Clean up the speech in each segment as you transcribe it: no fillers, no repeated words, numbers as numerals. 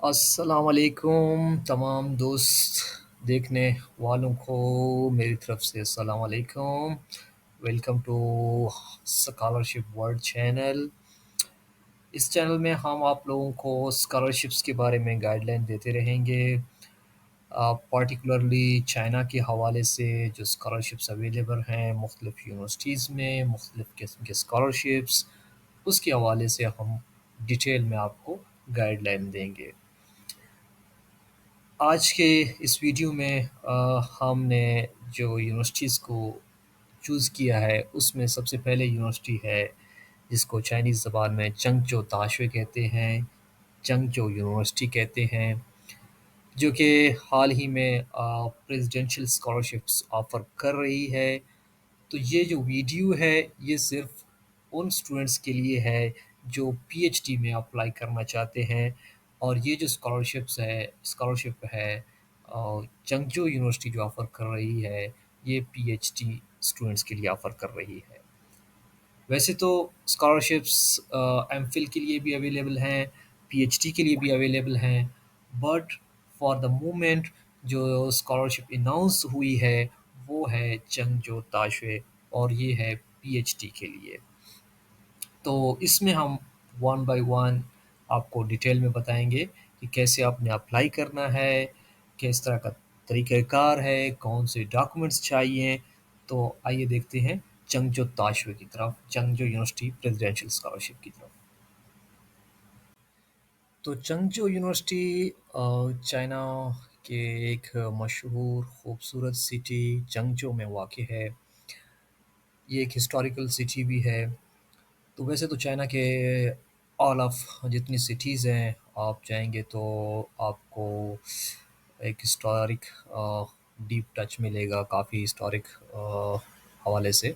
अस्सलाम वालेकुम तमाम दोस्त देखने वालों को मेरी तरफ से अस्सलाम वालेकुम। Welcome to scholarship world channel. इस चैनल में हम आप लोगों को स्कॉलरशिप्स के बारे में गाइडलाइन देते रहेंगे। पार्टिकुलरली चाइना के हवाले से जो स्कॉलरशिप्स अवेलेबल हैं मुख्तलिफ़ यूनिवर्सिटीज़ में मुख्तलिफ़ किस्म के स्कॉलरशिप्स, उसके हवाले से हम डिटेल में आपको गाइडलाइन देंगे। आज के इस वीडियो में हमने जो यूनिवर्सिटीज़ को चूज़ किया है उसमें सबसे पहले यूनिवर्सिटी है जिसको चाइनीज़ ज़बान में चंगचो ताशुए कहते हैं, चंगचो यूनिवर्सिटी कहते हैं, जो कि हाल ही में प्रेसिडेंशियल स्कॉलरशिप्स ऑफ़र कर रही है। तो ये जो वीडियो है ये सिर्फ़ उन स्टूडेंट्स के लिए है जो पीएचडी में अप्लाई करना चाहते हैं और ये जो स्कॉलरशिप है चंगचो यूनिवर्सिटी जो ऑफ़र कर रही है, ये पीएचडी स्टूडेंट्स के लिए ऑफ़र कर रही है। वैसे तो स्कॉलरशिप्स एमफिल के लिए भी अवेलेबल हैं, पीएचडी के लिए भी अवेलेबल हैं, बट फॉर द मोमेंट जो स्कॉलरशिप अनाउंस हुई है, वो है चंगचो ताशुए और ये है पीएचडी के लिए। तो इसमें हम वन बाय वन आपको डिटेल में बताएँगे कि कैसे आपने अप्लाई करना है, किस तरह का तरीक़ाकार है, कौन से डॉक्यूमेंट्स चाहिए। तो आइए देखते हैं चंगचो ताशुए की तरफ, चंगचो यूनिवर्सिटी प्रेसिडेंशियल स्कॉलरशिप की तरफ। तो चंगचो यूनिवर्सिटी चाइना के एक मशहूर खूबसूरत सिटी चंगचो में वाक़ है। ये एक हिस्टोरिकल सिटी भी है। तो वैसे तो चाइना के ऑल ऑफ जितनी सिटीज़ हैं, आप जाएँगे तो आपको एक हिस्टोरिक डीप टच मिलेगा, काफ़ी हिस्टोरिक हवाले से।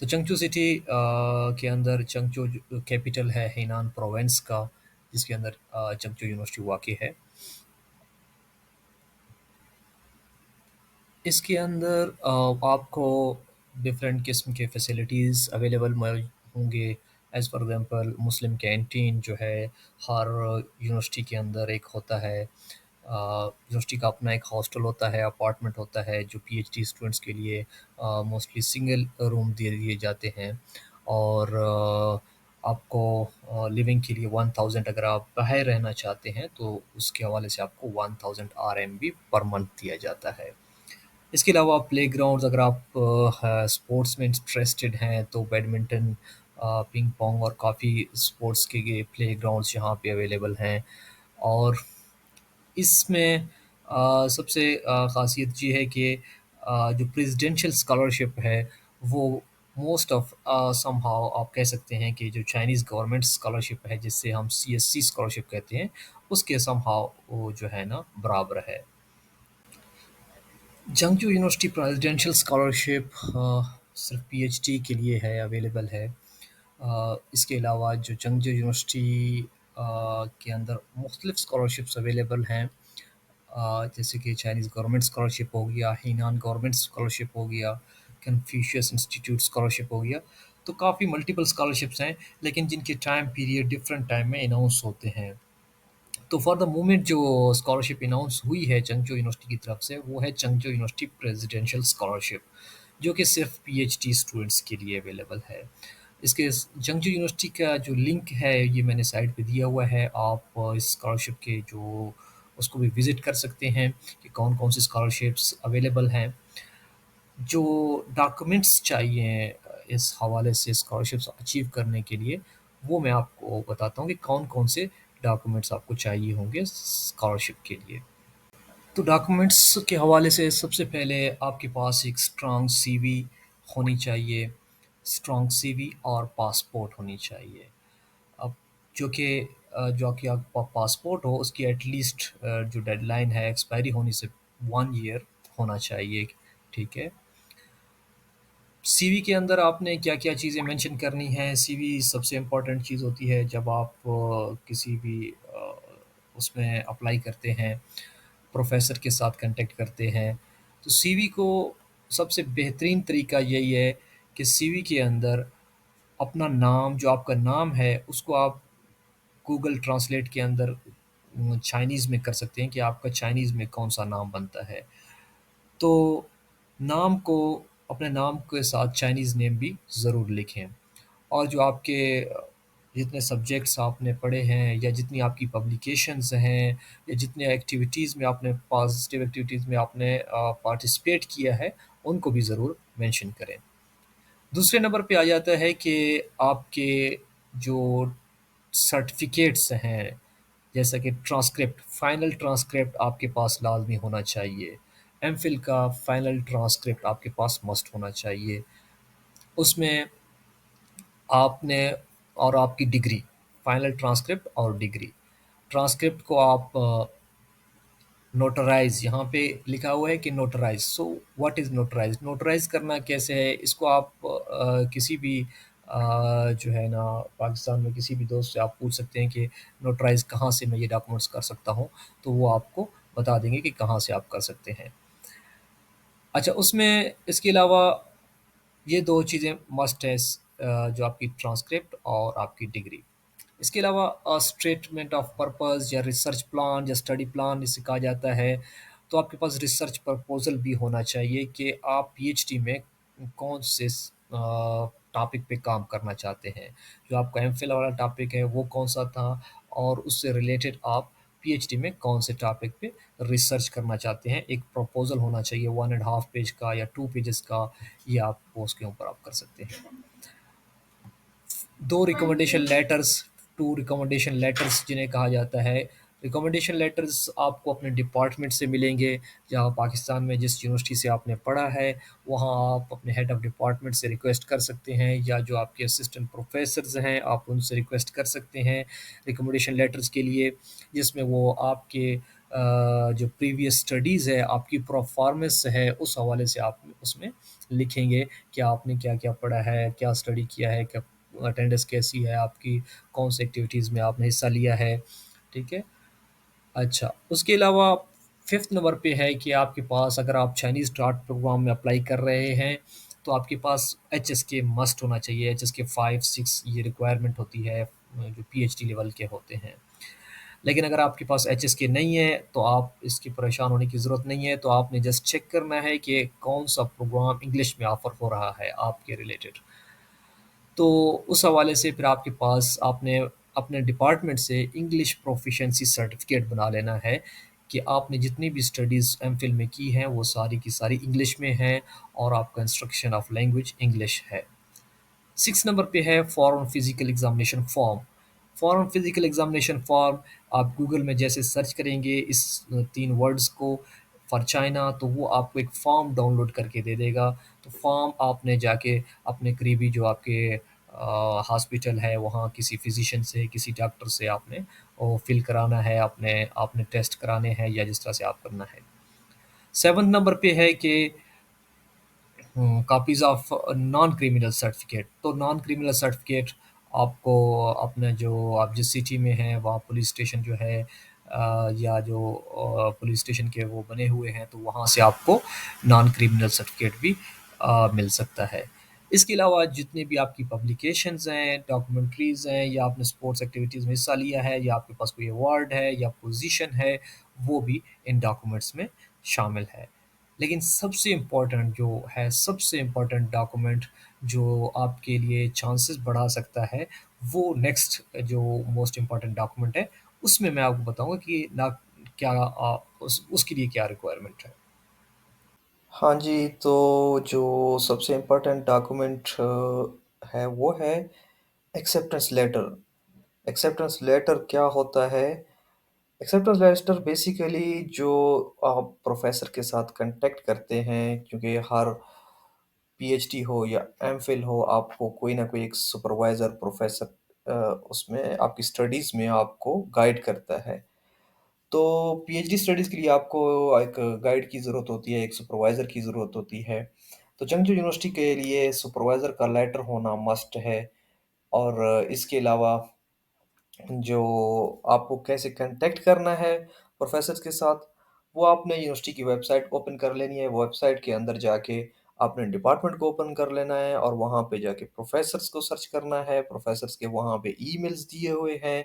तो चंगचू सिटी के अंदर चंगचू जो कैपिटल है हेनान प्रोविंस का, जिसके अंदर चंगचू यूनिवर्सिटी वाक़ है। इसके अंदर आपको डिफरेंट किस्म के फैसिलिटीज़ अवेलेबल मौजूद होंगे। As for example Muslim canteen जो है हर यूनिवर्सिटी के अंदर एक होता है। यूनिवर्सिटी का अपना एक हॉस्टल होता है, अपार्टमेंट होता है जो पीएचडी स्टूडेंट्स के लिए मोस्टली सिंगल रूम दे दिए जाते हैं और आपको लिविंग के लिए 1000 अगर आप बाहर रहना चाहते हैं तो उसके हवाले से आपको 1000 आरएमबी पर मंथ दिया जाता है। इसके अलावा प्लेग्राउंड्स अगर आप स्पोर्ट्स में इंटरेस्टेड हैं तो बैडमिंटन, पिंग पोंग और काफ़ी स्पोर्ट्स के प्लेग्राउंड्स यहाँ पे अवेलेबल हैं। और इसमें सबसे ख़ासियत ये है कि जो प्रेसिडेंशियल स्कॉलरशिप है वो मोस्ट ऑफ समहाउ आप कह सकते हैं कि जो चाइनीज़ गवर्नमेंट स्कॉलरशिप है जिससे हम सीएससी स्कॉलरशिप कहते हैं, उसके समहाउ वो जो है ना बराबर है। जंगजू यूनिवर्सिटी प्रेसिडेंशियल स्कॉलरशिप सिर्फ पीएचडी के लिए है अवेलेबल है। इसके अलावा जो जंगजू यूनिवर्सिटी के अंदर मुख्तलिफ स्कॉलरशिप्स अवेलेबल हैं, जैसे कि चाइनीज़ गवर्नमेंट स्कॉलरशिप हो गया, हीनान गवर्नमेंट स्कॉलरशिप हो गया, कन्फ्यूशियस इंस्टीट्यूट स्कॉलरशिप हो गया। तो काफ़ी मल्टीपल स्कॉलरशिप्स हैं, लेकिन जिनके टाइम पीरियड डिफरेंट टाइम में अनाउंस होते हैं। तो फॉर द मोमेंट जो स्कॉलरशिप अनाउंस हुई है चंगचो यूनिवर्सिटी की तरफ से, वो है चंगचो यूनिवर्सिटी प्रेसिडेंशियल स्कॉलरशिप, जो कि सिर्फ पीएचडी स्टूडेंट्स के लिए अवेलेबल है। इसके चंगचो यूनिवर्सिटी का जो लिंक है ये मैंने साइड पे दिया हुआ है। आप इस स्कॉलरशिप के जो उसको भी विज़िट कर सकते हैं कि कौन-कौन सी स्कॉलरशिप्स अवेलेबल हैं। जो डॉक्यूमेंट्स चाहिए इस हवाले से स्कॉलरशिप्स अचीव करने के लिए, वो मैं आपको बताता हूँ कि कौन-कौन से डॉक्यूमेंट्स आपको चाहिए होंगे स्कॉलरशिप के लिए। तो डॉक्यूमेंट्स के हवाले से सबसे पहले आपके पास एक स्ट्रॉन्ग सीवी होनी चाहिए, स्ट्रॉन्ग सीवी और पासपोर्ट होनी चाहिए। अब जो कि आपका पासपोर्ट हो उसकी एटलीस्ट जो डेडलाइन है एक्सपायरी होने से 1 ईयर होना चाहिए, ठीक है? सीवी के अंदर आपने क्या-क्या चीज़ें मेंशन करनी हैं, सीवी सबसे इम्पोर्टेंट चीज़ होती है जब आप किसी भी उसमें अप्लाई करते हैं, प्रोफ़ेसर के साथ कॉन्टैक्ट करते हैं। तो सीवी को सबसे बेहतरीन तरीका यही है कि सीवी के अंदर अपना नाम जो आपका नाम है, उसको आप गूगल ट्रांसलेट के अंदर चाइनीज़ में कर सकते हैं कि आपका चाइनीज़ में कौन-सा नाम बनता है। तो नाम को अपने नाम के साथ चाइनीज़ नेम भी ज़रूर लिखें। और जो आपके जितने सब्जेक्ट्स आपने पढ़े हैं या जितनी आपकी पब्लिकेशंस हैं या जितने एक्टिविटीज़ में आपने पॉज़िटिव एक्टिविटीज़ में आपने पार्टिसिपेट किया है, उनको भी ज़रूर मेंशन करें। दूसरे नंबर पे आ जाता है कि आपके जो सर्टिफ़िकेट्स हैं, जैसा कि ट्रांसक्रिप्ट, फाइनल ट्रांसक्रिप्ट आपके पास लाज़मी होना चाहिए। एमफ़िल का फाइनल ट्रांसक्रिप्ट आपके पास मस्ट होना चाहिए। उसमें आपने और आपकी डिग्री, फाइनल ट्रांसक्रिप्ट और डिग्री। ट्रांसक्रिप्ट को आप नोटराइज़ यहाँ पे लिखा हुआ है कि नोटराइज़, सो व्हाट इज़ नोटराइज़? नोटराइज़ करना कैसे है? इसको आप किसी भी जो है ना पाकिस्तान में किसी भी दोस्त से आप पूछ सकते हैं कि नोटराइज़ कहाँ से मैं ये डॉक्यूमेंट्स कर सकता हूँ, तो वो आपको बता देंगे कि कहाँ से आप कर सकते हैं। अच्छा, उसमें इसके अलावा ये 2 चीज़ें मस्ट है जो आपकी ट्रांसक्रिप्ट और आपकी डिग्री। इसके अलावा स्टेटमेंट ऑफ पर्पस या रिसर्च प्लान या स्टडी प्लान जिसे कहा जाता है, तो आपके पास रिसर्च प्रपोज़ल भी होना चाहिए कि आप पीएचडी में कौन से टॉपिक पे काम करना चाहते हैं। जो आपका एमफिल वाला टॉपिक है वो कौन-सा था और उससे रिलेटेड आप पीएचडी में कौन से टॉपिक पे रिसर्च करना चाहते हैं। एक प्रपोज़ल होना चाहिए 1 एंड हाफ पेज का या 2 पेजेज़ का, ये आप उसके ऊपर आप कर सकते हैं। 2 रिकमेंडेशन लेटर्स, 2 रिकमेंडेशन लेटर्स जिन्हें कहा जाता है। रिकमेंडेशन लेटर्स आपको अपने डिपार्टमेंट से मिलेंगे, जहाँ पाकिस्तान में जिस यूनिवर्सिटी से आपने पढ़ा है, वहाँ आप अपने हेड ऑफ़ डिपार्टमेंट से रिक्वेस्ट कर सकते हैं या जो आपके असिस्टेंट प्रोफ़ेसर्स हैं, आप उनसे रिक्वेस्ट कर सकते हैं रिकमेंडेशन लेटर्स के लिए, जिसमें वो आपके जो प्रीवियस स्टडीज़ है, आपकी परफ़ॉर्मेंस है, उस हवाले से आप उसमें लिखेंगे कि आपने क्या-क्या पढ़ा है, क्या स्टडी किया है, क्या अटेंडेंस कैसी है आपकी, कौन सी एक्टिविटीज़ में आपने हिस्सा लिया है, ठीक है? अच्छा, उसके अलावा 5th नंबर पे है कि आपके पास अगर आप चाइनीज़ स्टार्ट प्रोग्राम में अप्लाई कर रहे हैं, तो आपके पास एचएसके मस्ट होना चाहिए। एचएसके 5-6 ये रिक्वायरमेंट होती है जो पीएचडी लेवल के होते हैं। लेकिन अगर आपके पास एचएसके नहीं है, तो आप इसकी परेशान होने की ज़रूरत नहीं है, तो आपने जस्ट चेक करना है कि कौन-सा प्रोग्राम इंग्लिश में ऑफ़र हो रहा है आपके रिलेटेड। तो उस हवाले से फिर आपके पास आपने अपने डिपार्टमेंट से इंग्लिश प्रोफिशिएंसी सर्टिफिकेट बना लेना है कि आपने जितनी भी स्टडीज़ एमफिल में की हैं, वो सारी की सारी इंग्लिश में हैं और आपका इंस्ट्रक्शन ऑफ लैंग्वेज इंग्लिश है। 6 नंबर पे है foreign physical examination form. Foreign physical examination form आप गूगल में जैसे सर्च करेंगे इस 3 वर्ड्स को फॉर चाइना, तो वो आपको एक फॉर्म डाउनलोड करके दे देगा। तो फॉर्म आपने जाके अपने करीबी जो आपके हॉस्पिटल है वहाँ किसी फिजिशियन से, किसी डॉक्टर से आपने वो फिल कराना है, आपने आपने टेस्ट कराने हैं या जिस तरह से आप करना है। 7 नंबर पे है कि copies of non criminal certificate. तो नॉन क्रिमिनल सर्टिफिकेट आपको अपना जो आप जिस सिटी में हैं वहाँ पुलिस स्टेशन जो है या जो पुलिस स्टेशन के वो बने हुए हैं, तो वहाँ से आपको नॉन क्रिमिनल सर्टिफिकेट भी मिल सकता है। इसके अलावा जितनी भी आपकी पब्लिकेशंस हैं, डॉक्यूमेंट्रीज़ हैं या आपने स्पोर्ट्स एक्टिविटीज़ में हिस्सा लिया है या आपके पास कोई अवार्ड है या पोज़ीशन है, वो भी इन डॉक्यूमेंट्स में शामिल है। लेकिन सबसे इम्पोर्टेंट जो है, सबसे इम्पोर्टेंट डॉक्यूमेंट जो आपके लिए चांसेस बढ़ा सकता है, वो नेक्स्ट जो मोस्ट इम्पोर्टेंट डॉक्यूमेंट है, उसमें मैं आपको बताऊँगा कि ना क्या उसके लिए क्या रिक्वायरमेंट है। हाँ जी, तो जो सबसे इम्पोर्टेंट डॉक्यूमेंट है वो है एक्सेप्टेंस लेटर। एक्सेप्टेंस लेटर क्या होता है? एक्सेप्टेंस लेटर बेसिकली जो आप प्रोफ़ेसर के साथ कॉन्टैक्ट करते हैं, क्योंकि हर पीएचडी हो या एमफिल हो, आपको कोई ना कोई एक सुपरवाइज़र प्रोफ़ेसर उसमें आपकी स्टडीज़ में आपको गाइड करता है। तो पीएचडी स्टडीज़ के लिए आपको एक गाइड की ज़रूरत होती है, एक सुपरवाइज़र की ज़रूरत होती है। तो चंगचू यूनिवर्सिटी के लिए सुपरवाइज़र का लेटर होना मस्ट है। और इसके अलावा जो आपको कैसे कॉन्टैक्ट करना है प्रोफ़ेसर्स के साथ, वो आपने यूनिवर्सिटी की वेबसाइट ओपन कर लेनी है। वेबसाइट के अंदर जाके आपने डिपार्टमेंट को ओपन कर लेना है और वहाँ पे जाके प्रोफ़ेसर्स को सर्च करना है। प्रोफ़ेसर्स के वहाँ पे ईमेल्स दिए हुए हैं।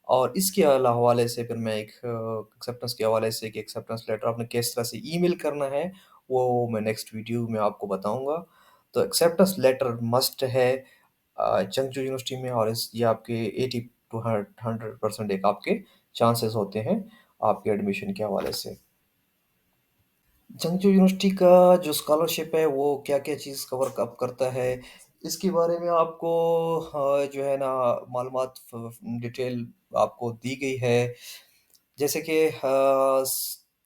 और इसके हवाले से फिर मैं एक एक्सेप्टेंस के हवाले से कि एक्सेप्टेंस लेटर आपने किस तरह से ईमेल करना है, वो मैं नेक्स्ट वीडियो में आपको बताऊँगा। तो एक्सेप्टेंस लेटर मस्ट है चंगचू यूनिवर्सिटी में, और ये आपके 80 टू 100% एक आपके चांसेस होते हैं आपके एडमिशन के हवाले से। चंगचू यूनिवर्सिटी का जो स्कॉलरशिप है वो क्या-क्या चीज़ कवर अप करता है, इसके बारे में आपको जो है ना मालूमात डिटेल आपको दी गई है। जैसे कि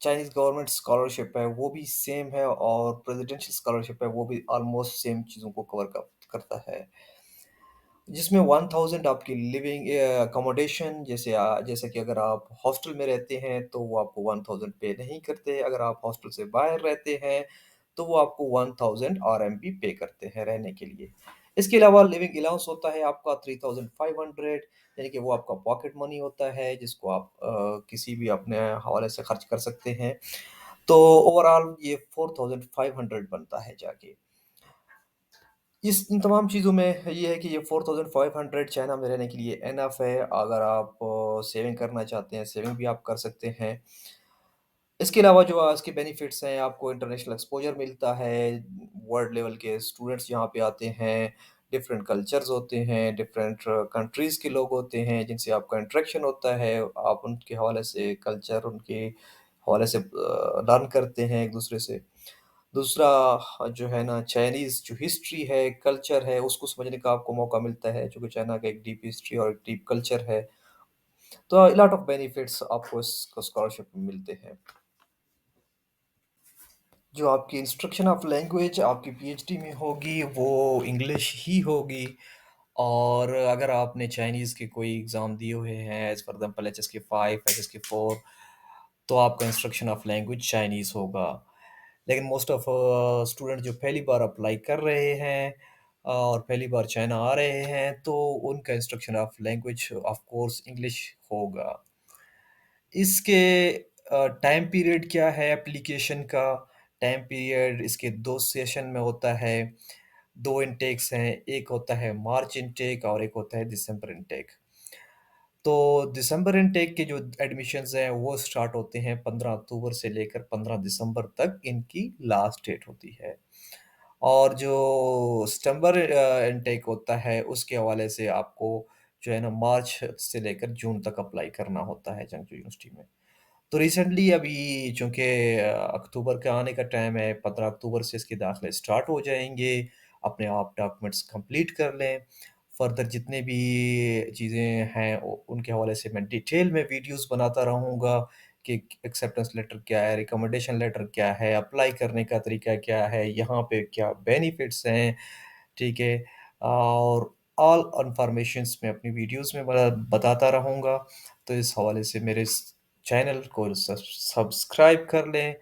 चाइनीज़ गवर्नमेंट स्कॉलरशिप है वो भी सेम है, और प्रेसिडेंशियल स्कॉलरशिप है वो भी ऑलमोस्ट सेम चीज़ों को कवर करता है। जिसमें 1000 आपकी लिविंग अकोमोडेशन, जैसे कि अगर आप हॉस्टल में रहते हैं तो वो आपको 1000 पे नहीं करते, अगर आप हॉस्टल से बाहर रहते हैं तो वो आपको 1000 आरएमबी पे करते हैं रहने के लिए। इसके अलावा लिविंग अलाउंस होता है आपका 3500, यानी कि वो आपका पॉकेट मनी होता है जिसको आप किसी भी अपने हवाले से खर्च कर सकते हैं। तो ओवरऑल ये 4500 बनता है जाके। इस इन तमाम चीज़ों में ये है कि ये 4500 चाइना में रहने के लिए इनफ है। अगर आप सेविंग करना चाहते हैं, सेविंग भी आप कर सकते हैं। इसके अलावा जो इसके बेनिफिट्स हैं, आपको इंटरनेशनल एक्सपोज़र मिलता है, वर्ल्ड लेवल के स्टूडेंट्स यहाँ पे आते हैं, डिफरेंट कल्चर्स होते हैं, डिफरेंट कंट्रीज़ के लोग होते हैं जिनसे आपका इंटरेक्शन होता है। आप उनके हवाले से कल्चर, उनके हवाले से लर्न करते हैं एक-दूसरे से। दूसरा जो है ना चाइनीज़ जो हिस्ट्री है, कल्चर है, उसको समझने का आपको मौका मिलता है, जो कि चाइना का एक डीप हिस्ट्री और एक डीप कल्चर है। तो अ लॉट ऑफ बेनिफिट्स आपको इस स्कॉलरशिप में मिलते हैं। जो आपकी इंस्ट्रक्शन ऑफ लैंग्वेज आपकी पीएचडी में होगी, वो इंग्लिश ही होगी। और अगर आपने चाइनीज़ के कोई एग्ज़ाम दिए हुए हैं, as for example HSK 5, HSK 4, तो आपका इंस्ट्रक्शन ऑफ लैंग्वेज चाइनीज़ होगा। लेकिन मोस्ट ऑफ स्टूडेंट जो पहली बार अप्लाई कर रहे हैं और पहली बार चाइना आ रहे हैं, तो उनका instruction of language of course English होगा। इसके टाइम पीरियड क्या है एप्लीकेशन का? टाइम पीरियड इसके 2 सेशन में होता है, 2 इनटेक्स हैं, एक होता है मार्च इनटेक और एक होता है दिसंबर इनटेक। तो दिसंबर इनटेक के जो एडमिशन्स हैं वो स्टार्ट होते हैं 15 अक्टूबर से लेकर 15 दिसंबर तक इनकी लास्ट डेट होती है। और जो सितंबर इनटेक होता है उसके हवाले से आपको जो है ना मार्च से लेकर जून तक अप्लाई करना होता है चंगचू यूनिवर्सिटी में। तो रिसेंटली अभी चूँकि अक्टूबर का आने का टाइम है, 15 अक्टूबर से इसके दाखिले स्टार्ट हो जाएँगे। अपने आप डॉक्यूमेंट्स कंप्लीट कर लें। फर्दर जितने भी चीज़ें हैं उनके हवाले से मैं डिटेल में वीडियोज़ बनाता रहूँगा कि एक्सेप्टेंस लेटर क्या है, रिकमेंडेशन लेटर क्या है, अप्लाई करने का तरीका क्या है, यहाँ पे क्या बेनिफिट्स हैं, ठीक है? और ऑल इन्फॉर्मेशंस मैं अपनी वीडियोज़ में बताता रहूँगा। तो इस हवाले से मेरे इस चैनल को सब्सक्राइब कर लें।